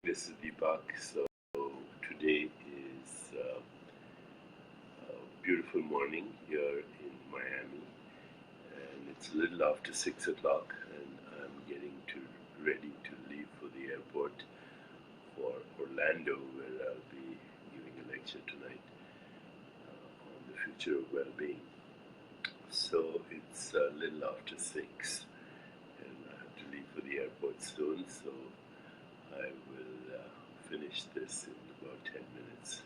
This is Deepak. So today is a beautiful morning here in Miami, and it's a little after 6 o'clock, and I'm getting ready to leave for the airport for Orlando, where I'll be giving a lecture tonight on the future of well-being. So it's a little after 6, and I have to leave for the airport soon. So I will finish this in about 10 minutes.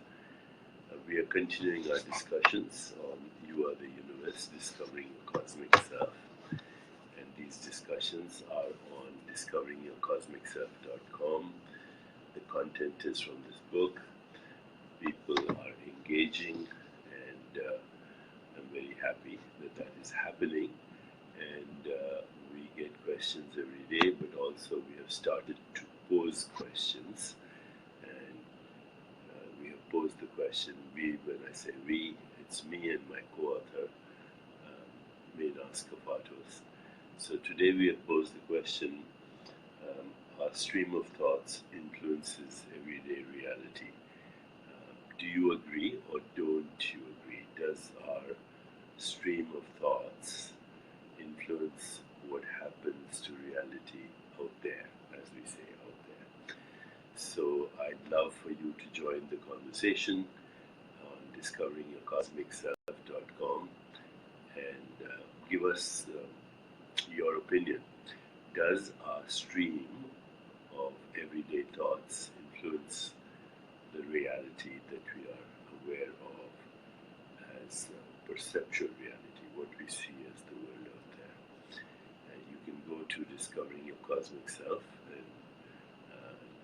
We are continuing our discussions on You Are the Universe, Discovering Your Cosmic Self. And these discussions are on discoveringyourcosmicself.com. The content is from this book. People are engaging, and I'm very happy that is happening. And we get questions every day, but also we have started to pose questions, and we have posed the question. When I say we, it's me and my co-author, Menas Kapatos. So today we have posed the question: our stream of thoughts influences everyday reality. Do you agree or don't you agree? Does our stream of thoughts influence what happens to reality out there, as we say, out there? So I'd love for you to join the conversation on discoveringyourcosmicself.com and give us your opinion. Does our stream of everyday thoughts influence the reality that we are aware of as perceptual reality, what we see as the world out there? And you can go to Discovering Your Cosmic Self and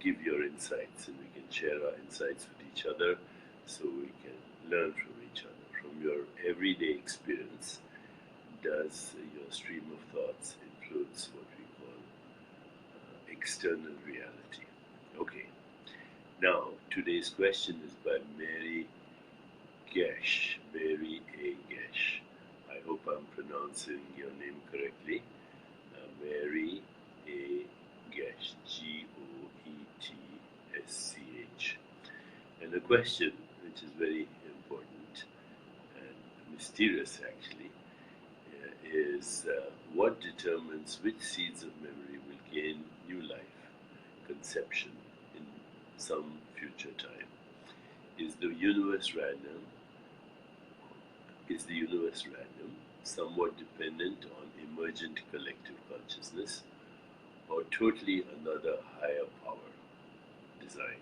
give your insights, and we can share our insights with each other so we can learn from each other. From your everyday experience, does your stream of thoughts influence what we call external reality? Okay. Now, today's question is by Mary Gesh, Mary A. Gesh. I hope I'm pronouncing your name correctly. Mary A. Gesh, Goetsch. And the question, which is very important and mysterious actually, is what determines which seeds of memory will gain new life, conception, in some future time? Is the universe random? Is the universe random, somewhat dependent on emergent collective consciousness, or totally another higher power design?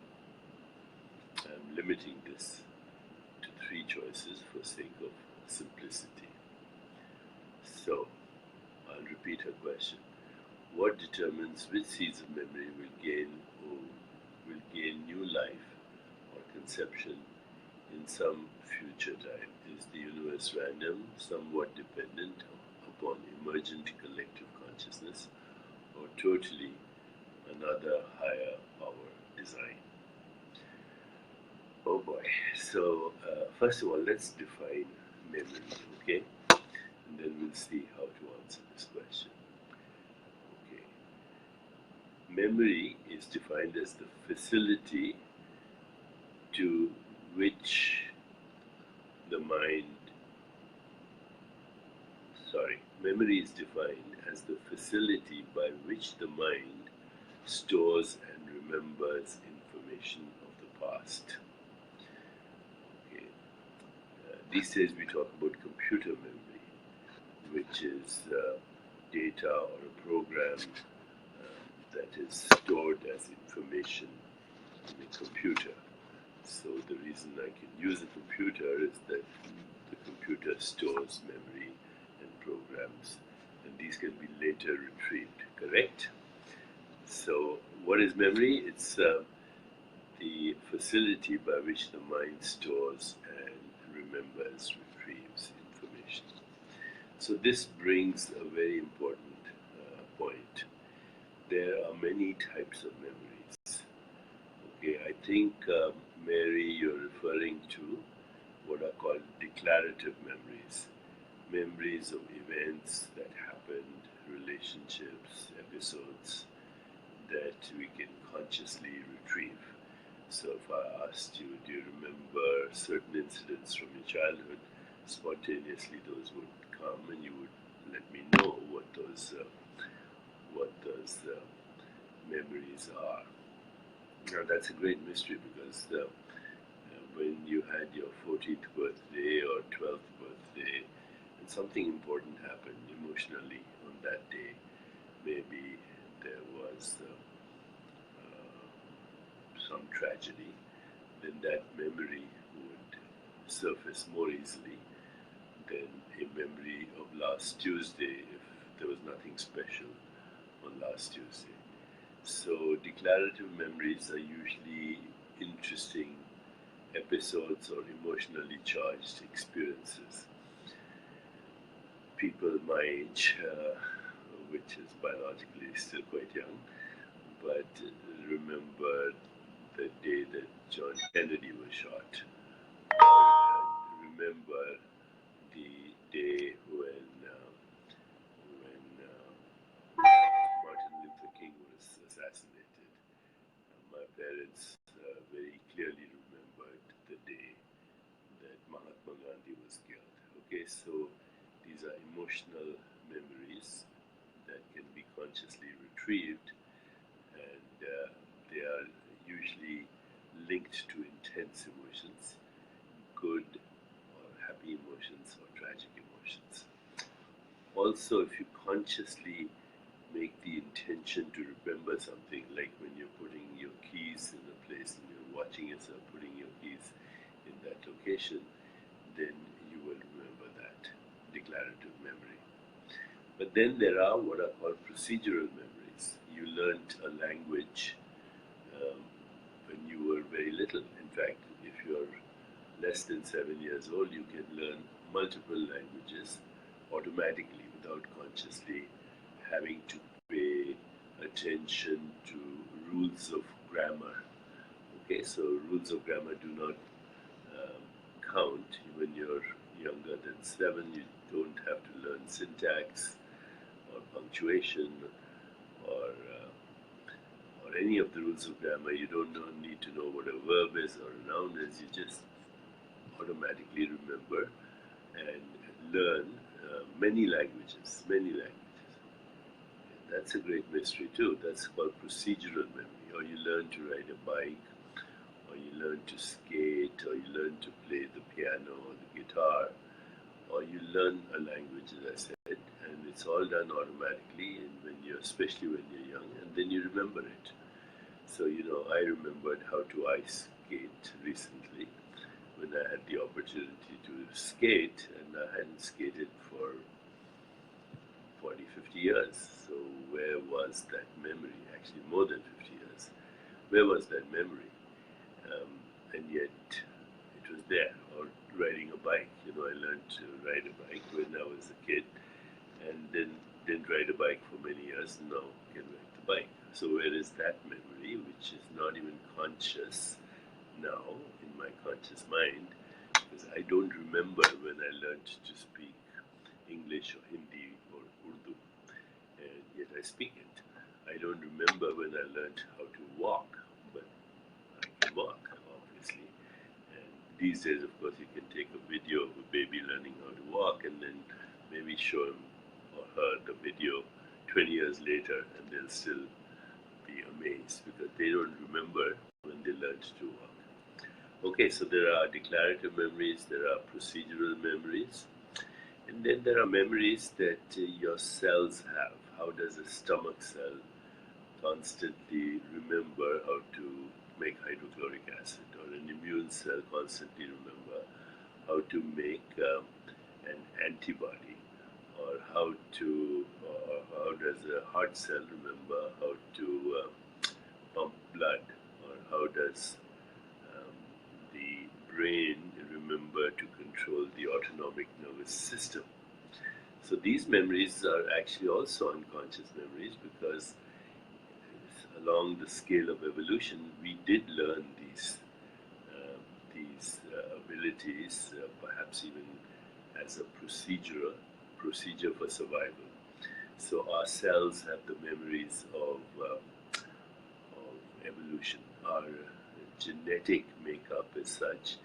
I'm limiting this to 3 choices for sake of simplicity. So, I'll repeat her question. What determines which seeds of memory will gain new life or conception in some future time? Is the universe random, somewhat dependent upon emergent collective consciousness, or totally another higher power design? Oh boy. So first of all, let's define memory, okay? And then we'll see how to answer this question. Okay. Memory is defined as the facility to which the mind, memory is defined as the facility by which the mind stores and remembers information of the past. Okay. These days we talk about computer memory, which is data or a program that is stored as information in a computer. So the reason I can use a computer is that the computer stores memory and programs, and these can be later retrieved, correct? So what is memory? It's the facility by which the mind stores and remembers, retrieves information. So this brings a very important point. There are many types of memories. Okay, I think, Mary, you're referring to what are called declarative memories. Memories of events that happened, relationships, episodes, that we can consciously retrieve. So if I asked you, do you remember certain incidents from your childhood, spontaneously those would come, and you would let me know what those memories are. Now that's a great mystery because when you had your 14th birthday or 12th birthday, and something important happened emotionally on that day, maybe there was some tragedy, then that memory would surface more easily than a memory of last Tuesday if there was nothing special on last Tuesday. So declarative memories are usually interesting episodes or emotionally charged experiences. People my age, which is biologically still quite young, but remember the day that John Kennedy was shot. Remember the day when Martin Luther King was assassinated. My parents very clearly remembered the day that Mahatma Gandhi was killed. Okay, so these are emotional memories that can be consciously retrieved, and they are usually linked to intense emotions, good or happy emotions or tragic emotions. Also, if you consciously make the intention to remember something, like when you're putting your keys in a place and you're watching yourself putting your keys in that location, then you will remember that declarative memory. But then there are what are called procedural memories. You learned a language um, when you were very little. In fact, if you're less than 7 years old, you can learn multiple languages automatically without consciously having to pay attention to rules of grammar. Okay, so rules of grammar do not um, count when you're younger than 7. You don't have to learn syntax or punctuation or any of the rules of grammar. You don't need to know what a verb is or a noun is. You just automatically remember and learn many languages, many languages. And that's a great mystery too. That's called procedural memory. Or you learn to ride a bike, or you learn to skate, or you learn to play the piano or the guitar, or you learn a language, as I said, and it's all done automatically, and especially when you're young, and then you remember it. So I remembered how to ice skate recently when I had the opportunity to skate, and I hadn't skated for 40, 50 years. So where was that memory? Actually, more than 50 years. Where was that memory? And yet, it was there. Or riding a bike. I learned to ride a bike when I was a kid, and then didn't ride a bike for many years. Now can ride the bike. So where is that memory, which is not even conscious now in my conscious mind? Because I don't remember when I learned to speak English or Hindi or Urdu, and yet I speak it. I don't remember when I learned how to walk, but I can walk, obviously. And these days, of course, you can take a video of a baby learning how to walk and then maybe show him or her the video 20 years later, and they'll still be amazed because they don't remember when they learned to walk. Okay, so there are declarative memories, there are procedural memories, and then there are memories that your cells have. How does a stomach cell constantly remember how to make hydrochloric acid, or an immune cell constantly remember how to make an antibody, or how does a heart cell remember how to pump blood, or how does the brain remember to control the autonomic nervous system. So these memories are actually also unconscious memories because along the scale of evolution, we did learn these abilities, perhaps even as a procedure for survival. So our cells have the memories of evolution. Our genetic makeup is such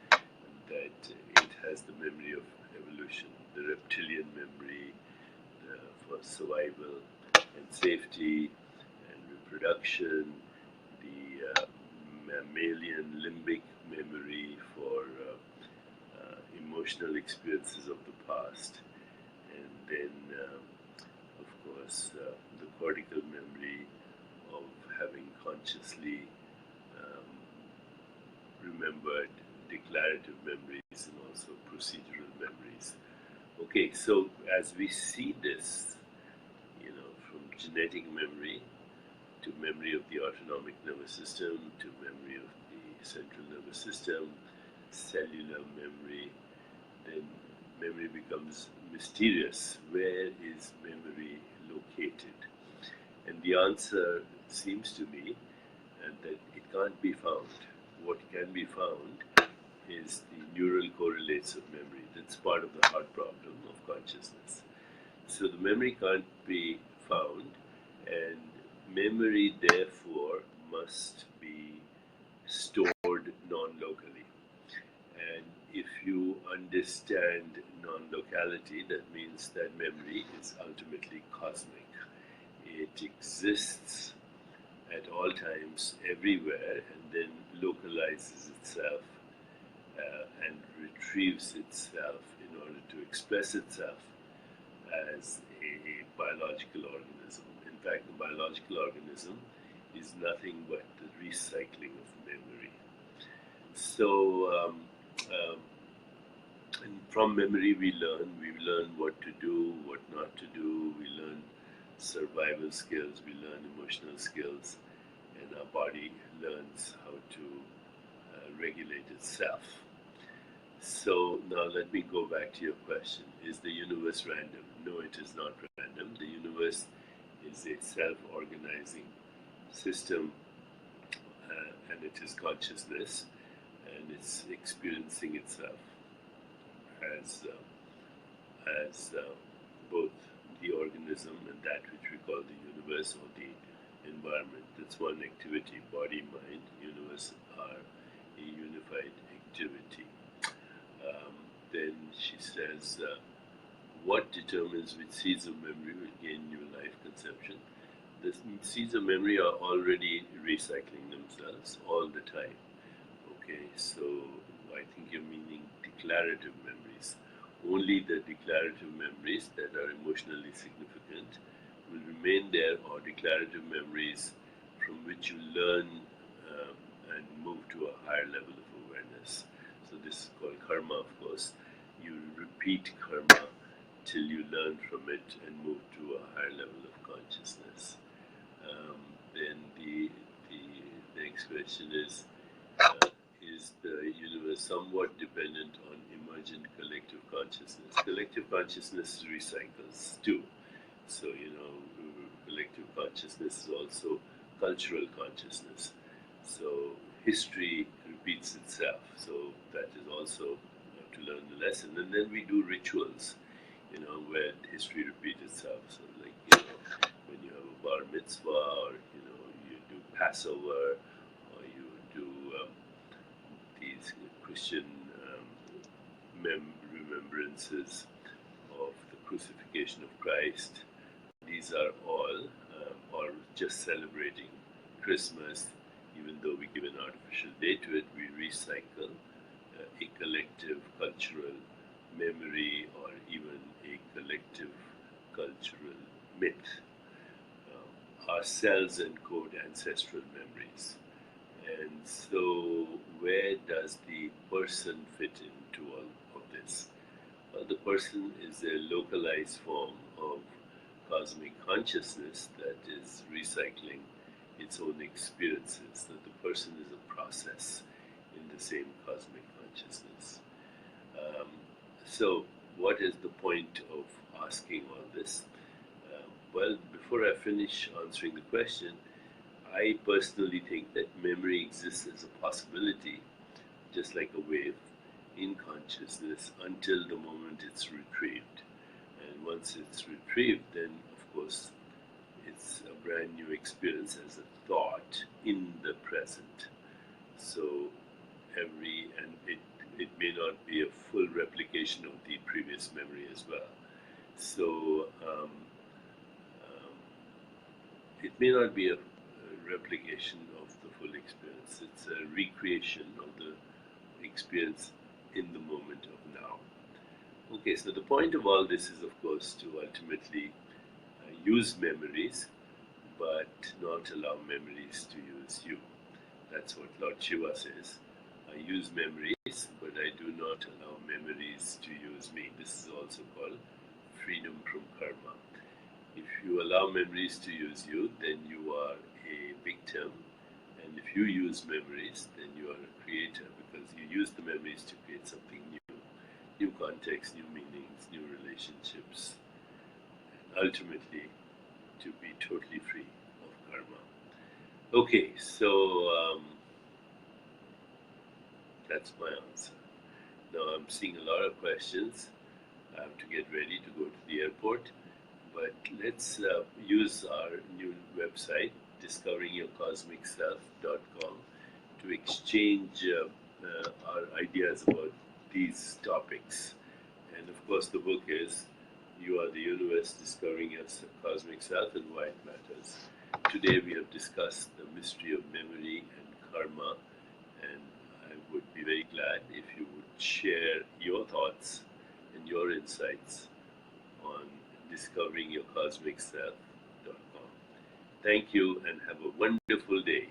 that it has the memory of evolution, the reptilian memory for survival and safety and reproduction, the mammalian limbic memory for emotional experiences of the past, and then, of course, the cortical memory of having consciously um, remembered declarative memories and also procedural memories. Okay, so as we see this, from genetic memory to memory of the autonomic nervous system to memory of the central nervous system, cellular memory, then memory becomes mysterious. Where is memory located? And the answer seems to be that it can't be found. What can be found is the neural correlates of memory. That's part of the hard problem of consciousness. So the memory can't be found, and memory therefore must be stored non-locally. And if you understand non-locality, that means that memory is ultimately cosmic. It exists at all times, everywhere, and then localizes itself and retrieves itself in order to express itself as a biological organism. In fact, the biological organism is nothing but the recycling of memory. So, and from memory we learn what to do, what not to do, we learn survival skills, we learn emotional skills, and our body learns how to regulate itself. So now let me go back to your question. Is the universe random? No, it is not random. The universe is a self-organizing system, and it is consciousness, and it's experiencing itself as both the organism and that which we call the universe or the environment. That's one activity. Body, mind, universe are a unified activity. Then she says, what determines which seeds of memory will gain new life conception? The seeds of memory are already recycling themselves all the time. Okay, so I think you're meaning declarative memories. Only the declarative memories that are emotionally significant will remain there, or declarative memories from which you learn and move to a higher level of awareness. So this is called karma, of course. You repeat karma till you learn from it and move to a higher level of consciousness. Then the next question is the universe somewhat dependent on emergent collective consciousness? Collective consciousness recycles too. So, collective consciousness is also cultural consciousness. So history repeats itself. So that is also to learn the lesson. And then we do rituals, where history repeats itself. So like, when you have a bar mitzvah, or, you do Passover, or you do these Christian remembrances of the crucifixion of Christ. These are all, or just celebrating Christmas, even though we give an artificial date to it, we recycle a collective cultural memory or even a collective cultural myth. Our cells encode ancestral memories. And so where does the person fit into all of this? Well, the person is a localized form of cosmic consciousness that is recycling its own experiences. That the person is a process in the same cosmic consciousness. So what is the point of asking all this? Well, before I finish answering the question, I personally think that memory exists as a possibility, just like a wave, in consciousness until the moment it's retrieved. And once it's retrieved, then of course it's a brand new experience as a thought in the present. So it may not be a full replication of the previous memory as well. So um, it may not be a replication of the full experience. It's a recreation of the experience in the moment of now. Okay, so the point of all this is, of course, to ultimately use memories, but not allow memories to use you. That's what Lord Shiva says. I use memories, but I do not allow memories to use me. This is also called freedom from karma. If you allow memories to use you, then you are a victim. And if you use memories, then you are a creator, because you use the memories to create something new context, new meanings, new relationships, and ultimately to be totally free of karma. Okay, so that's my answer. Now I'm seeing a lot of questions. I have to get ready to go to the airport. But let's use our new website, discoveringyourcosmicself.com, to exchange our ideas about these topics. And of course, the book is You Are the Universe, Discovering Your Cosmic Self and Why It Matters. Today we have discussed the mystery of memory and karma, and I would be very glad if you would share your thoughts and your insights on discoveringyourcosmicself.com. Thank you and have a wonderful day.